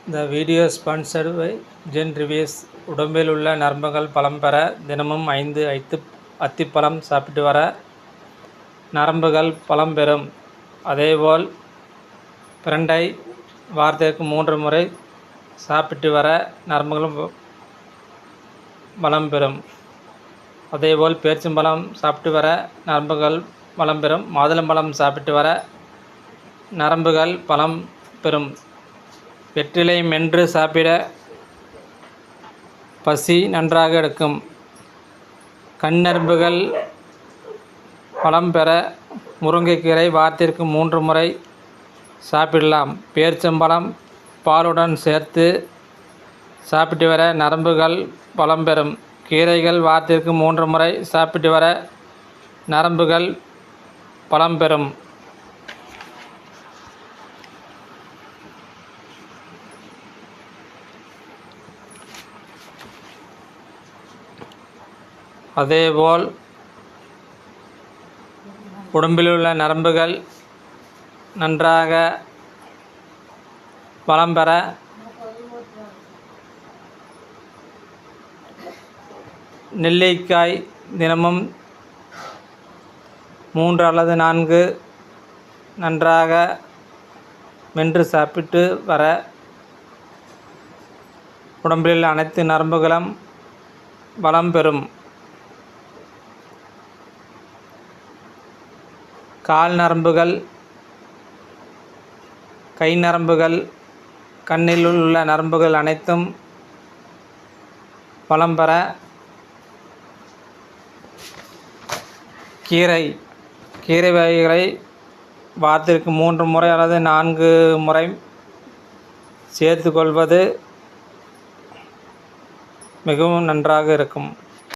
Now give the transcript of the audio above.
The video sponsored by Gen Reviews. உடம்பில் உள்ள நரம்புகள் பலம் பெற தினமும் 5 அத்திப்பழம் சாப்பிட்டு வர நரம்புகள் பலம் பெறும். அதேபோல் பிரண்டை வாரத்திற்கு 3 முறை சாப்பிட்டு வர நரம்புகளும் பலம் பெறும். அதேபோல் பேரிச்சம்பழம் சாப்பிட்டு வர நரம்புகள் பலம் பெறும். மாதுளம்பழம் சாப்பிட்டு வர நரம்புகள் பலம் பெறும். வெற்றிலை மென்று சாப்பிட பசி நன்றாக எடுக்கும். கண் நரம்புகள் பலம் பெற முருங்கைக்கீரை வாரத்திற்கு 3 முறை சாப்பிடலாம். பேரிச்சம்பழம் பாலுடன் சேர்த்து சாப்பிட்டு வர நரம்புகள் பலம் பெறும். கீரைகள் வாரத்திற்கு 3 முறை சாப்பிட்டு வர நரம்புகள் பலம் பெறும். அதேபோல் உடம்பிலுள்ள நரம்புகள் நன்றாக பலம் பெற நெல்லிக்காய் தினமும் 3 அல்லது 4 நன்றாக மென்று சாப்பிட்டு வர உடம்பில் அனைத்து நரம்புகளும் பலம் பெறும். கால் நரம்புகள், கை நரம்புகள், கண்ணில் உள்ள நரம்புகள் அனைத்தும் பலம் பெற கீரை வகைகளை வாரத்திற்கு 3 முறை அல்லது 4 முறை சேர்த்து கொள்வது மிகவும் நன்றாக இருக்கும்.